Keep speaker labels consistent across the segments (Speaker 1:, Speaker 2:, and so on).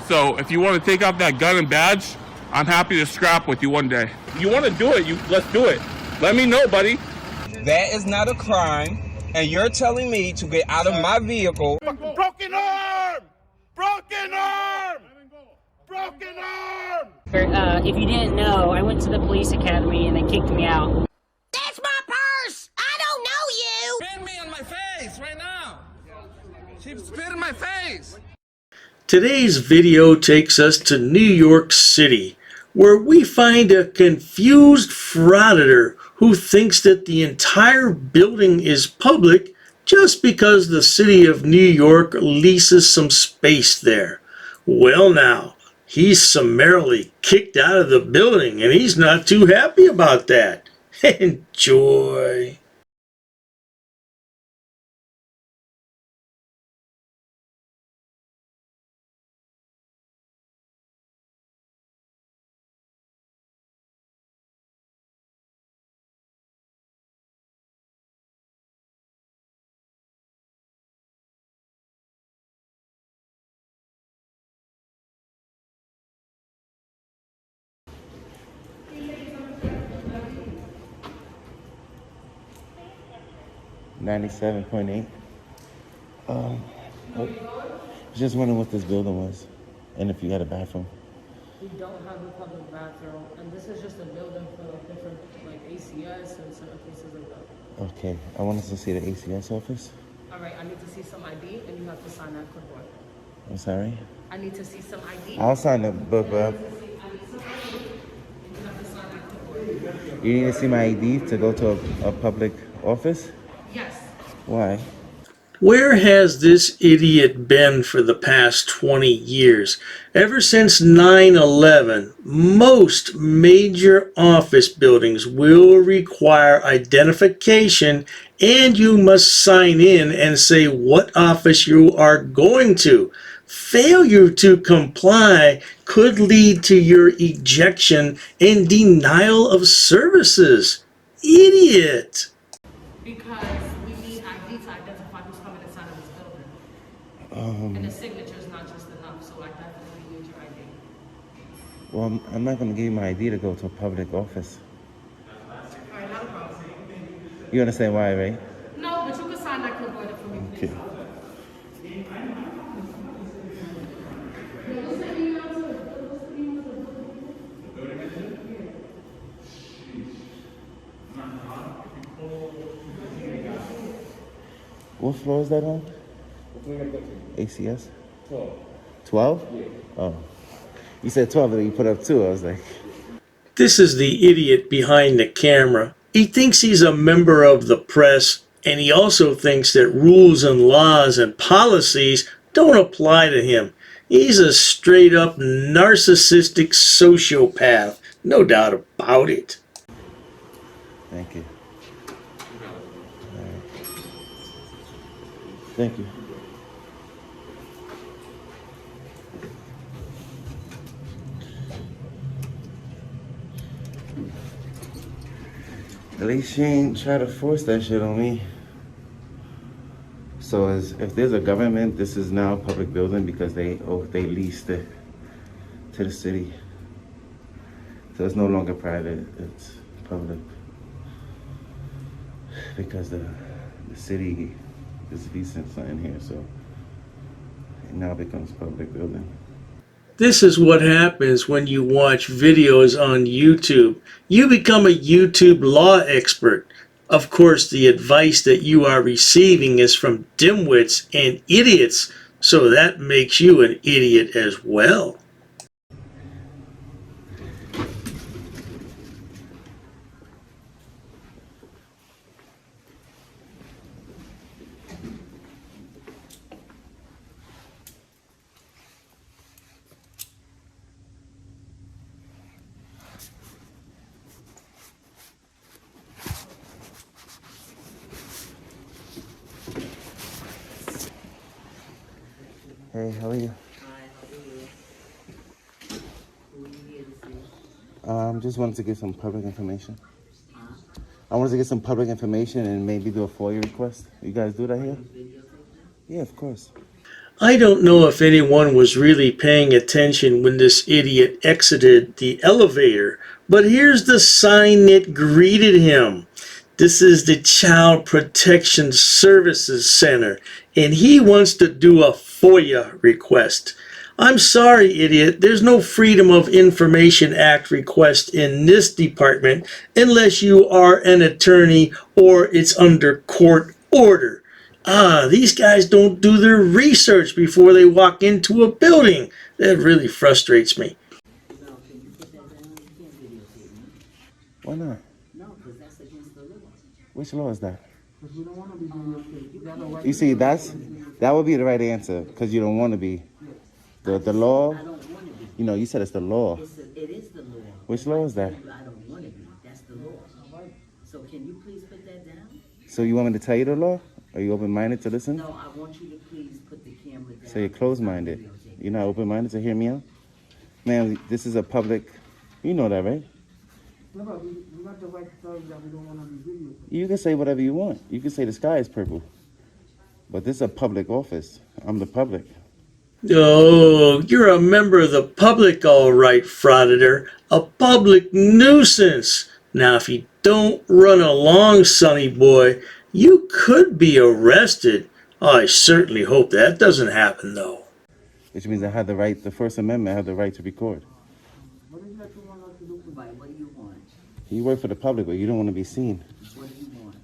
Speaker 1: So if you want to take out that gun and badge, I'm happy to scrap with you one day. You want to do it, let's do it. Let me know, buddy.
Speaker 2: That is not a crime, and you're telling me to get out of my vehicle.
Speaker 3: Broken arm! Broken arm! Broken arm!
Speaker 4: If you didn't know, I went to the police academy and they kicked me out.
Speaker 5: That's my purse! I don't know you!
Speaker 6: Spit me on my face right now! She spit in my face!
Speaker 7: Today's video takes us to New York City, where we find a confused frauditor who thinks that the entire building is public just because the city of New York leases some space there. Well now, he's summarily kicked out of the building and he's not too happy about that. Enjoy.
Speaker 8: $97.8. Just wondering what this building was, and if you had a bathroom.
Speaker 9: We don't have a public bathroom, and this is just a building for different, like ACS and certain places like that.
Speaker 8: Okay, I want us to see the ACS office.
Speaker 9: All right, I need to see some ID, and you have to sign that clipboard.
Speaker 8: I'm sorry?
Speaker 9: I need to see some ID.
Speaker 8: I'll sign the book, bro. You need to see my ID to go to a public office?
Speaker 9: Yes.
Speaker 8: Why?
Speaker 7: Where has this idiot been for the past 20 years? Ever since 9/11, most major office buildings will require identification, and you must sign in and say what office you are going to. Failure to comply could lead to your ejection and denial of services. Idiot!
Speaker 9: Because we need ID to identify who's coming inside of this building. And the signature is not just enough, so I definitely need your ID.
Speaker 8: Well, I'm not going to give you my ID to go to a public office.
Speaker 9: All right, not a problem.
Speaker 8: You understand why, right?
Speaker 9: No, but you can sign that clipboard for me, please.
Speaker 8: Okay. What floor is that on? ACS? 12. 12? Yeah. Oh. You said 12, and then you put up 2. I was like...
Speaker 7: This is the idiot behind the camera. He thinks he's a member of the press, and he also thinks that rules and laws and policies don't apply to him. He's a straight-up narcissistic sociopath. No doubt about it.
Speaker 8: Thank you. Thank you. At least she ain't try to force that shit on me. So if there's a government, this is now a public building because they leased it to the city. So it's no longer private, it's public. Because the city is leasing something here, so it now becomes public building.
Speaker 7: This is what happens when you watch videos on YouTube. You become a YouTube law expert. Of course, the advice that you are receiving is from dimwits and idiots, so that makes you an idiot as well.
Speaker 8: Hey, how are you? Just wanted to get some public information. I wanted to get some public information and maybe do a FOIA request. You guys do that here? Yeah, of course.
Speaker 7: I don't know if anyone was really paying attention when this idiot exited the elevator, but here's the sign that greeted him. This is the Child Protection Services Center, and he wants to do a FOIA request. I'm sorry, idiot. There's no Freedom of Information Act request in this department unless you are an attorney or it's under court order. These guys don't do their research before they walk into a building. That really frustrates me.
Speaker 8: Why not?
Speaker 10: No, because that's against the law.
Speaker 8: Which law is that? You see, that would be the right answer, because you don't want to be. The law,
Speaker 10: I don't want to be.
Speaker 8: you know, you said it's the law.
Speaker 10: It is the law.
Speaker 8: Which law is that?
Speaker 10: I don't want to be. That's the law. So can you please put that down?
Speaker 8: So you want me to tell you the law? Are you open-minded to listen?
Speaker 10: No, I want you to please put the camera down.
Speaker 8: So you're closed-minded. You're not open-minded to hear me out? Ma'am, this is a public, you know that, right?
Speaker 11: No, but we got the right to tell you that we don't want to be videotaped.
Speaker 8: You can say whatever you want. You can say the sky is purple. But this is a public office. I'm the public.
Speaker 7: Oh, you're a member of the public, all right, Frauditor. A public nuisance. Now, if you don't run along, sonny boy, you could be arrested. I certainly hope that doesn't happen, though.
Speaker 8: Which means I have the right, the First Amendment, I have the right to record.
Speaker 10: What is that you want us to do? Right, what do you want?
Speaker 8: You work for the public, but you don't want to be seen.
Speaker 10: What do you want?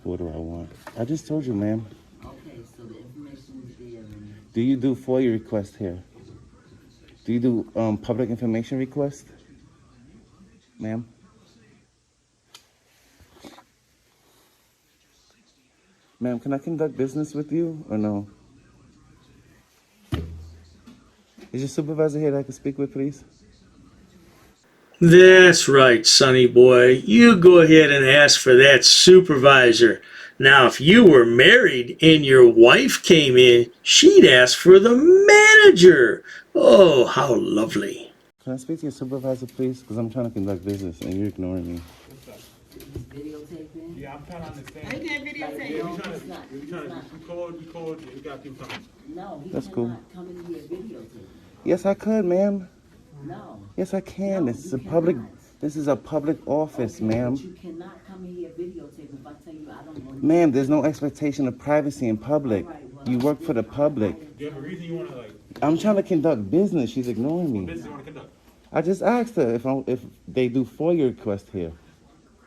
Speaker 8: What do I want? I just told you, ma'am.
Speaker 10: Okay, so the information is there. And
Speaker 8: Do you do FOIA requests here? Do you do public information requests? Ma'am? Ma'am, can I conduct business with you or no? Is your supervisor here that I can speak with, please?
Speaker 7: That's right, sonny boy. You go ahead and ask for that supervisor. Now, if you were married and your wife came in, she'd ask for the manager. Oh, how lovely.
Speaker 8: Can I speak to your supervisor, please? Because I'm trying to conduct business and you're ignoring me.
Speaker 10: videotaping?
Speaker 3: Yeah, I'm trying to understand.
Speaker 5: You can't videotape.
Speaker 3: Yeah,
Speaker 10: No,
Speaker 3: we trying
Speaker 10: it's not.
Speaker 3: to, we
Speaker 10: It's
Speaker 3: trying
Speaker 10: not.
Speaker 3: to record, yeah, we got people coming.
Speaker 10: No, he
Speaker 8: That's
Speaker 10: cannot
Speaker 8: cool.
Speaker 10: come in here videotaping.
Speaker 8: Yes, I could, ma'am.
Speaker 10: No.
Speaker 8: Yes, I can.
Speaker 10: No,
Speaker 8: This is
Speaker 10: you
Speaker 8: a public.
Speaker 10: cannot.
Speaker 8: This is a public office,
Speaker 10: Okay,
Speaker 8: ma'am.
Speaker 10: but you cannot come in here videotaping if I tell you I don't want to.
Speaker 8: Ma'am, there's no expectation of privacy in public. You work for the public.
Speaker 3: Do you have a reason you want to, like,
Speaker 8: I'm trying to conduct business. She's ignoring me.
Speaker 3: business you want to conduct?
Speaker 8: I just asked her if they do FOIA requests here.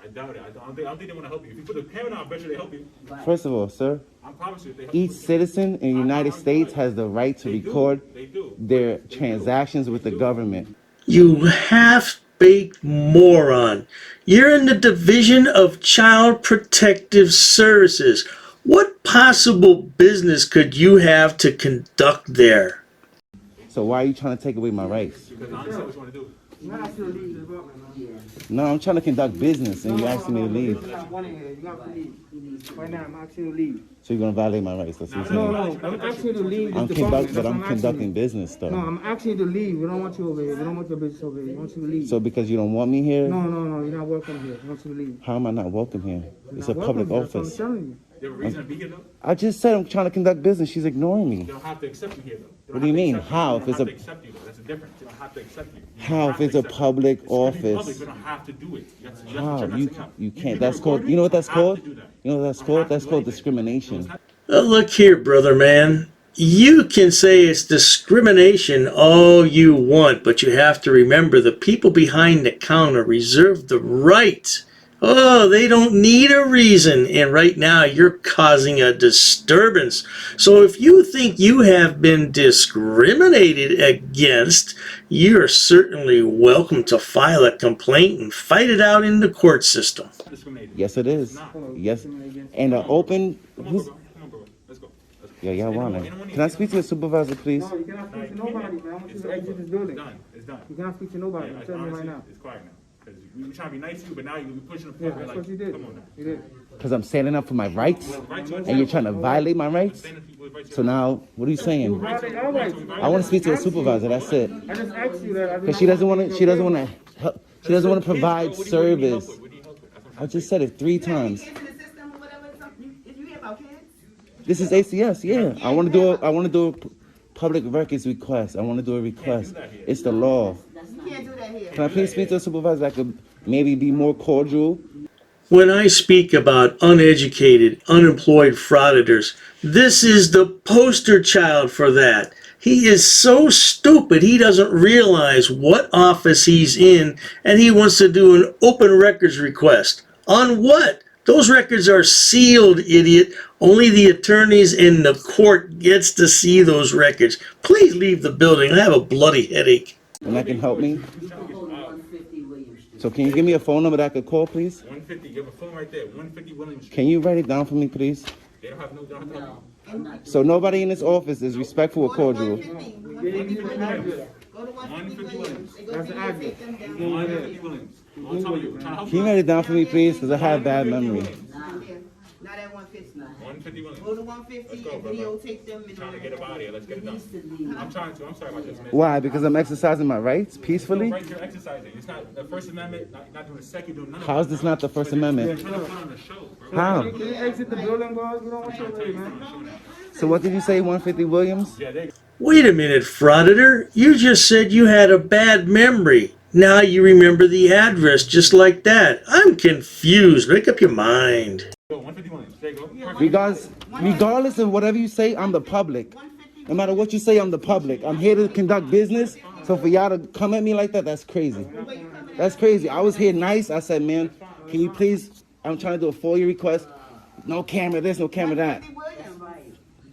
Speaker 3: I doubt it. I don't think they want to help you. If you put the camera down, I bet you they help you.
Speaker 8: First of all, sir,
Speaker 3: I promise you, they help
Speaker 8: each
Speaker 3: you.
Speaker 8: citizen in the United States has the right to
Speaker 3: They do.
Speaker 8: record
Speaker 3: They do.
Speaker 8: their transactions with the government.
Speaker 7: You half-baked moron. You're in the Division of Child Protective Services. What possible business could you have to conduct there?
Speaker 8: So why are you trying to take away my rights?
Speaker 3: Because I understand what you want to do.
Speaker 11: You have to leave the department, man.
Speaker 8: No, I'm trying to conduct business and you're asking me to leave.
Speaker 11: You have one in here. You have to leave. Right now, I'm asking you to leave.
Speaker 8: So you're gonna violate my rights. That's what you're
Speaker 11: No,
Speaker 8: saying.
Speaker 11: no, I'm asking you to leave
Speaker 8: I'm
Speaker 11: this department.
Speaker 8: but
Speaker 11: That's what
Speaker 8: I'm
Speaker 11: asking
Speaker 8: conducting
Speaker 11: you.
Speaker 8: business though.
Speaker 11: No, I'm asking you to leave. We don't want you over here. We don't want your business over here. We want you to leave.
Speaker 8: So because you don't want me here,
Speaker 11: No, you're not welcome here. We want you to leave.
Speaker 8: how am I not welcome here? It's a
Speaker 11: Not
Speaker 8: public
Speaker 11: welcome. That's what
Speaker 8: office.
Speaker 11: I'm telling you.
Speaker 3: You have a reason to be here, though?
Speaker 8: I just said I'm trying to conduct business. She's ignoring me.
Speaker 3: They don't have to accept you here, though. They
Speaker 8: What
Speaker 3: don't
Speaker 8: do you
Speaker 3: have to
Speaker 8: mean?
Speaker 3: accept you.
Speaker 8: How?
Speaker 3: They
Speaker 8: If
Speaker 3: don't
Speaker 8: it's
Speaker 3: have
Speaker 8: a-
Speaker 3: to accept you, though. That's the difference. They don't have to accept you. You
Speaker 8: How?
Speaker 3: don't
Speaker 8: If
Speaker 3: have to
Speaker 8: it's a
Speaker 3: accept you.
Speaker 8: public
Speaker 3: It's gonna be
Speaker 8: office?
Speaker 3: public. We don't have to do it. That's what
Speaker 8: How?
Speaker 3: you're
Speaker 8: You
Speaker 3: messing up.
Speaker 8: you
Speaker 3: can
Speaker 8: can't. That's called.
Speaker 3: record
Speaker 8: You know what
Speaker 3: it.
Speaker 8: that's
Speaker 3: You have
Speaker 8: called?
Speaker 3: to do that.
Speaker 8: You know what that's
Speaker 3: You don't
Speaker 8: called?
Speaker 3: have to
Speaker 8: That's
Speaker 3: do
Speaker 8: called
Speaker 3: anything.
Speaker 8: discrimination.
Speaker 7: Look here, brother man. You can say it's discrimination all you want, but you have to remember the people behind the counter reserve the right. Oh, they don't need a reason, and right now you're causing a disturbance. So if you think you have been discriminated against, you're certainly welcome to file a complaint and fight it out in the court system.
Speaker 3: Discriminated.
Speaker 8: Yes, it is.
Speaker 3: No.
Speaker 8: Yes. And an open.
Speaker 3: Come on, bro. Come on, bro. Let's go.
Speaker 8: Yeah, y'all want it. Can I speak to the supervisor, please?
Speaker 11: No, you cannot speak to nobody, man. I want you
Speaker 3: It's
Speaker 11: to exit
Speaker 3: over.
Speaker 11: this building.
Speaker 3: It's done. It's done.
Speaker 11: You cannot speak to nobody.
Speaker 3: Yeah,
Speaker 11: I'm
Speaker 3: like,
Speaker 11: telling you right
Speaker 3: honestly,
Speaker 11: now.
Speaker 3: it's quiet now. Because we were trying to be nice to you, but now you're pushing the
Speaker 11: Yeah,
Speaker 3: point.
Speaker 11: that's what you did.
Speaker 3: Come on now.
Speaker 11: You did.
Speaker 8: Because I'm standing up for my rights,
Speaker 3: Right to
Speaker 8: and you're trying to violate my rights. So now, what are you saying?
Speaker 11: Violate our rights.
Speaker 8: I want to speak to a supervisor. That's it.
Speaker 11: I just asked you that.
Speaker 8: Because she doesn't want to. She doesn't want to help. She doesn't want to provide service. I just said it 3 times.
Speaker 5: Kids in the system or whatever. Did you hear about kids?
Speaker 8: This is ACS, yeah. I want to do a public records request. I want to do a request. It's the law.
Speaker 10: You can't do that here.
Speaker 8: Can I please speak to a supervisor that could maybe be more cordial?
Speaker 7: When I speak about uneducated, unemployed frauditors, this is the poster child for that. He is so stupid he doesn't realize what office he's in, and he wants to do an open records request. On what? Those records are sealed, idiot. Only the attorneys in the court gets to see those records. Please leave the building. I have a bloody headache.
Speaker 8: And that can help me? So can you give me a phone number that I could call, please?
Speaker 3: 150, you have a phone right there. 150 Williams Street.
Speaker 8: Can you write it down for me, please?
Speaker 3: They don't have no.
Speaker 8: So nobody in this office is respectful or cordial.
Speaker 3: 150 Williams.
Speaker 11: That's the address.
Speaker 3: 150 Williams. I'm telling you, we're trying to help
Speaker 8: Can you write it down for me, please? Because I have bad memory.
Speaker 10: Not at 150.
Speaker 3: 150 Williams.
Speaker 10: Go to 150
Speaker 3: Let's go,
Speaker 10: and
Speaker 3: brother.
Speaker 10: videotape them.
Speaker 3: I'm trying to get up out of here. Let's get it done. I'm trying to. I'm sorry about this, man.
Speaker 8: Why? Because I'm exercising my rights peacefully?
Speaker 3: Right, you're exercising. It's not the First Amendment. Not doing the second. Doing none of
Speaker 8: How is this not the First Amendment?
Speaker 3: You're trying to put on the show, bro.
Speaker 8: How?
Speaker 11: Can you exit the building, boss? You don't want to wait, man.
Speaker 8: So what did you say, 150 Williams?
Speaker 3: Yeah, they.
Speaker 7: Wait a minute, Frauditor. You just said you had a bad memory. Now you remember the address just like that. I'm confused. Make up your mind.
Speaker 3: 150 Williams. There you go.
Speaker 8: Regardless of whatever you say, I'm the public. No matter what you say, I'm the public. I'm here to conduct business. So for y'all to come at me like that, that's crazy. That's crazy. I was here nice. I said, man, can you please, I'm trying to do a FOIA request. No camera this, no camera that.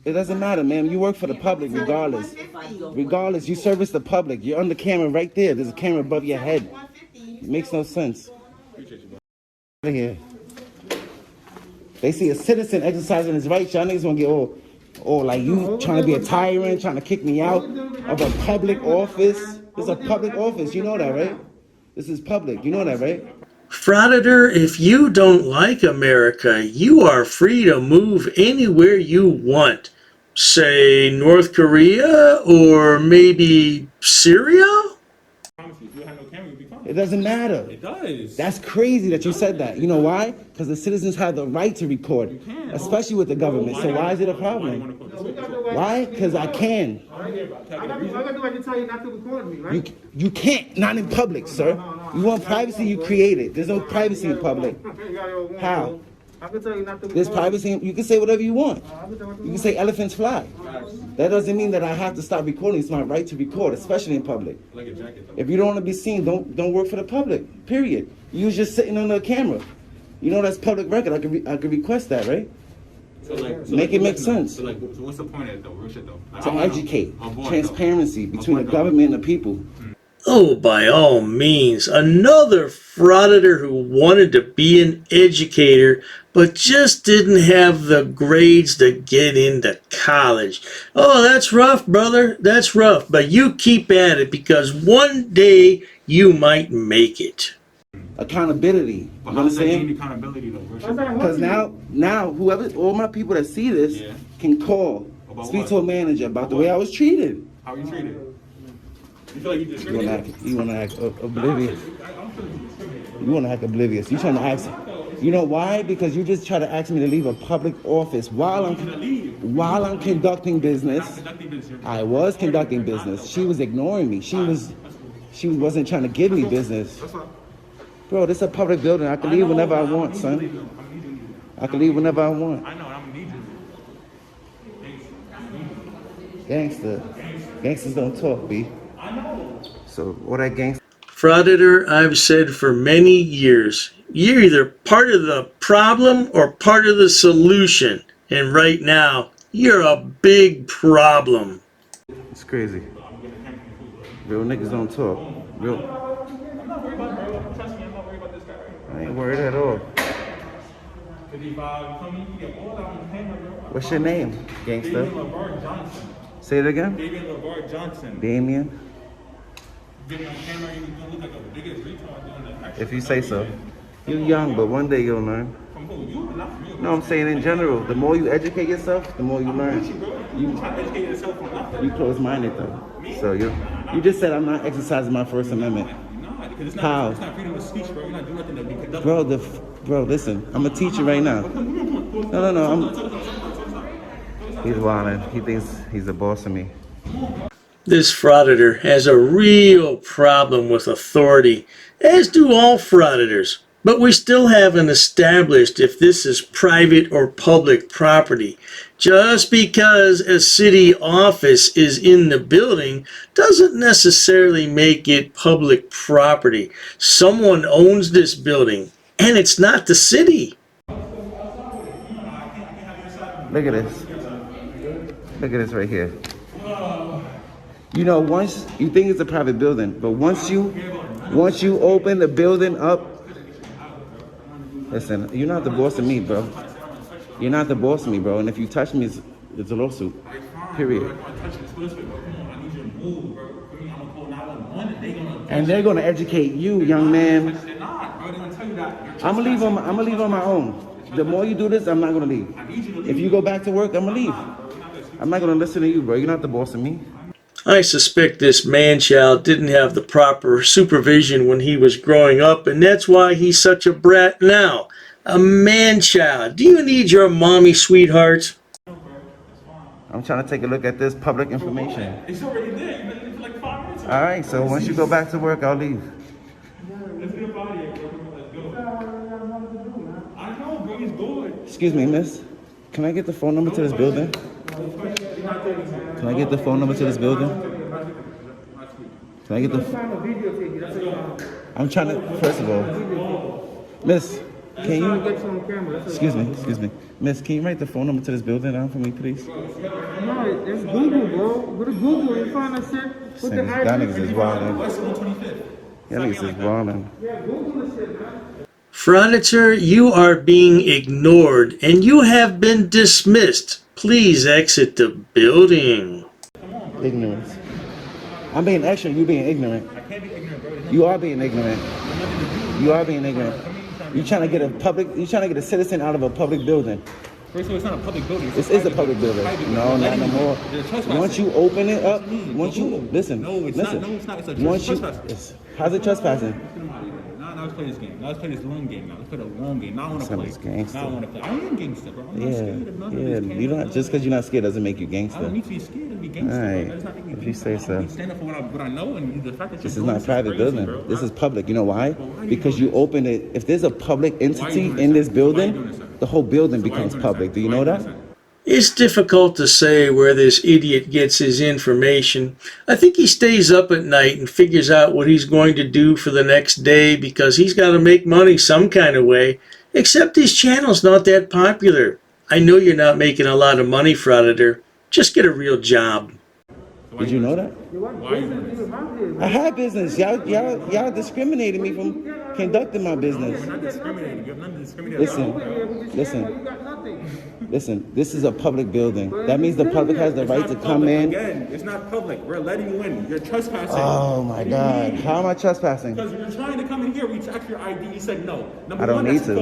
Speaker 8: It doesn't matter, man. You work for the public regardless. Regardless, you service the public. You're on the camera right there. There's a camera above your head. It makes no sense. Out of here. They see a citizen exercising his rights. Y'all niggas want to get all like you trying to be a tyrant, trying to kick me out of a public office. This is a public office. You know that, right? This is public. You know that, right?
Speaker 7: Frauditor, if you don't like America, you are free to move anywhere you want. Say North Korea or maybe Syria?
Speaker 8: It doesn't matter.
Speaker 3: It does.
Speaker 8: That's crazy that you said that. You know why? Because the citizens have the right to record, especially with the government. So why is it a problem? Why? Because I can.
Speaker 11: I got to do tell you not to record me, right?
Speaker 8: You can't. Not in public, sir. You want privacy, you create it. There's no privacy in public. How?
Speaker 11: I can tell you not to record.
Speaker 8: There's privacy. You can say whatever you want. You can say elephants fly. That doesn't mean that I have to stop recording. It's my right to record, especially in public. If you don't want to be seen, don't work for the public. Period. You just sitting on the camera. You know that's public record. I could request that, right? Make it make sense.
Speaker 3: So what's the point of it though? Real shit though.
Speaker 8: To educate, transparency between the government and the people.
Speaker 7: Oh, by all means, another frauditor who wanted to be an educator but just didn't have the grades to get into college. Oh, that's rough, brother. That's rough. But you keep at it because one day you might make it.
Speaker 8: Accountability.
Speaker 3: But
Speaker 8: You
Speaker 3: how does that
Speaker 8: understand?
Speaker 3: gain accountability though? Real shit.
Speaker 8: Because now, whoever, all my people that see this can call, speak
Speaker 3: what?
Speaker 8: to a manager about the way I was treated.
Speaker 3: How are you treated? You feel like you
Speaker 8: You
Speaker 3: discriminated?
Speaker 8: wanna act oblivious. You wanna act oblivious. You trying to ask. You know why? Because you just try to ask me to leave a public office while I'm conducting business. I was conducting business. She was ignoring me. She wasn't trying to give me business. Bro, this is a public building. I can leave whenever I want, son. I can leave whenever I want.
Speaker 3: I know, I'm gonna need you.
Speaker 8: Gangster. Gangsters don't talk, B. So all that gangster.
Speaker 7: Frauditor, I've said for many years, you're either part of the problem or part of the solution. And right now, you're a big problem.
Speaker 8: It's crazy. Real niggas don't talk. Real. I ain't worried at all. What's your name, gangster? Say it again.
Speaker 3: Damian LeVar Johnson.
Speaker 8: Damien.
Speaker 3: Getting on camera, you look like the biggest retard doing that.
Speaker 8: If you say so. You're young, but one day you'll learn.
Speaker 3: From who? You? Not from you.
Speaker 8: No, I'm saying in general. The more you educate yourself, the more you learn.
Speaker 3: You try to educate yourself from nothing.
Speaker 8: You close-minded though. So you just said I'm not exercising my First Amendment.
Speaker 3: No, because it's
Speaker 8: How?
Speaker 3: It's not freedom of speech, bro. You're not doing nothing to be conducted.
Speaker 8: Bro, listen. I'm a teacher right now. No. He's wildin'. He thinks he's the boss of me.
Speaker 7: This frauditor has a real problem with authority, as do all frauditors. But we still haven't established if this is private or public property. Just because a city office is in the building doesn't necessarily make it public property. Someone owns this building, and it's not the city.
Speaker 8: Look at this. Look at this right here. You know, once you think it's a private building, but once you open the building up, listen, you're not the boss of me, bro. You're not the boss of me, bro. And if you touch me, it's a lawsuit. Period. And they're gonna educate you, young man. I'm gonna leave on my own. The more you do this, I'm not gonna leave. If you go back to work, I'm gonna leave. I'm not gonna listen to you, bro. You're not the boss of me.
Speaker 7: I suspect this man-child didn't have the proper supervision when he was growing up, and that's why he's such a brat now. A man-child. Do you need your mommy, sweetheart?
Speaker 8: I'm trying to take a look at this public information.
Speaker 3: It's already there. You've been in for like 5 minutes.
Speaker 8: All right, so once you go back to work, I'll leave.
Speaker 3: Let's get up out of here, bro. Let's go. I know, bro. He's good.
Speaker 8: Excuse me, miss. Can I get the phone number to this building? Can I get the phone number to this building? Can I get the... I'm trying to... First of all... Miss, can you... Excuse me. Miss, can you write the phone number to this building down for me, please?
Speaker 11: No, it's Google, bro. Go to Google and find that shit. Put the
Speaker 8: That niggas is wildin'.
Speaker 3: West 125th.
Speaker 8: That niggas is wildin'.
Speaker 11: Yeah, Google the shit, man.
Speaker 7: Frauditor, you are being ignored, and you have been dismissed. Please exit the building.
Speaker 8: Ignorance. I'm being extra, you being ignorant.
Speaker 3: I can't be ignorant, bro.
Speaker 8: You are being ignorant. You are being ignorant. You're trying to get a citizen out of a public building.
Speaker 3: First of all, it's not a public building.
Speaker 8: This is a public building. No, not no more. Once you open it up, listen.
Speaker 3: No, it's not. No, it's not. It's a trespassing.
Speaker 8: How's it trespassing?
Speaker 3: Now let's play this game. Now let's play this long game. Now let's play the long game. Now I want to play.
Speaker 8: Gangster.
Speaker 3: Now I want to play. I am gangster, bro. I'm not scared of none of this.
Speaker 8: You're not, just because you're not scared doesn't make you
Speaker 3: I
Speaker 8: gangster.
Speaker 3: don't need to be scared to be gangster.
Speaker 8: All right.
Speaker 3: Bro. That does not make me
Speaker 8: If you
Speaker 3: gangster.
Speaker 8: say so.
Speaker 3: I need to stand up for what I know, and the fact that
Speaker 8: This
Speaker 3: you're
Speaker 8: is not a private
Speaker 3: crazy,
Speaker 8: building.
Speaker 3: bro.
Speaker 8: This is public. You know why? Because you open it. If there's a public entity in this building, the whole building becomes public. Do you know that?
Speaker 7: It's difficult to say where this idiot gets his information. I think he stays up at night and figures out what he's going to do for the next day because he's got to make money some kind of way. Except his channel's not that popular. I know you're not making a lot of money, Frauditor. Just get a real job.
Speaker 8: Did you know that? I have business. Y'all discriminated me from conducting my business.
Speaker 3: We're not discriminating. You have nothing to discriminate about.
Speaker 8: Listen, this is a public building. That means the public has the right to come in.
Speaker 3: Again, it's not public. We're letting you in. You're trespassing.
Speaker 8: Oh my God. How am I trespassing?
Speaker 3: Because you're trying to come in here. We checked your ID. You said no.
Speaker 8: I don't need to.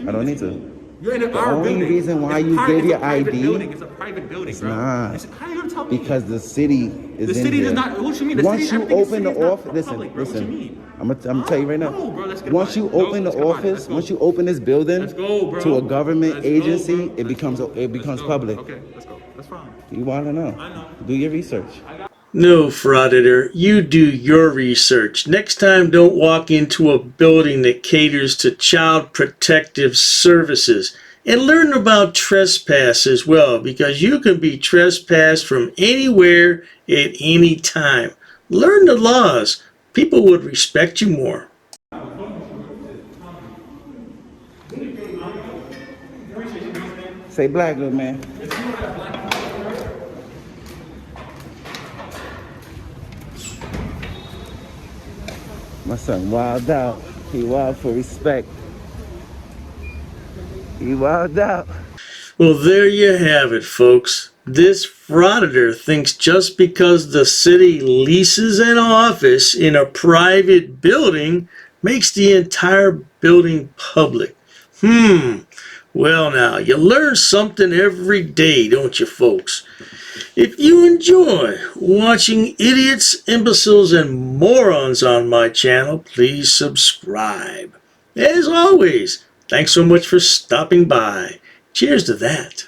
Speaker 8: I don't need to.
Speaker 3: You're in
Speaker 8: The
Speaker 3: our
Speaker 8: only
Speaker 3: building.
Speaker 8: reason why you gave your ID,
Speaker 3: It's a private building,
Speaker 8: it's
Speaker 3: bro.
Speaker 8: not.
Speaker 3: How you gonna tell me?
Speaker 8: Because the city is
Speaker 3: The
Speaker 8: in
Speaker 3: city
Speaker 8: here.
Speaker 3: does not. What you mean? The
Speaker 8: Once
Speaker 3: city,
Speaker 8: you
Speaker 3: everything
Speaker 8: open the
Speaker 3: is not
Speaker 8: office,
Speaker 3: public, bro. What you mean?
Speaker 8: I'm gonna tell you right now.
Speaker 3: No, bro, let's get
Speaker 8: Once you
Speaker 3: about it.
Speaker 8: open
Speaker 3: No,
Speaker 8: the
Speaker 3: let's get about it.
Speaker 8: office,
Speaker 3: Let's go.
Speaker 8: once you open this building
Speaker 3: Let's go, bro.
Speaker 8: to a government
Speaker 3: Let's go,
Speaker 8: agency,
Speaker 3: bro.
Speaker 8: it becomes
Speaker 3: go.
Speaker 8: public.
Speaker 3: Okay, let's go. That's fine.
Speaker 8: You want to know?
Speaker 3: I know.
Speaker 8: Do your research.
Speaker 7: No, Frauditor, you do your research. Next time, don't walk into a building that caters to child protective services. And learn about trespass as well, because you can be trespassed from anywhere at any time. Learn the laws. People would respect you more.
Speaker 8: Say black, little man. My son wild out. He wild for respect. He wild out.
Speaker 7: Well, there you have it, folks. This frauditor thinks just because the city leases an office in a private building makes the entire building public. Well now, you learn something every day, don't you, folks? If you enjoy watching idiots, imbeciles, and morons on my channel, please subscribe. As always, thanks so much for stopping by. Cheers to that.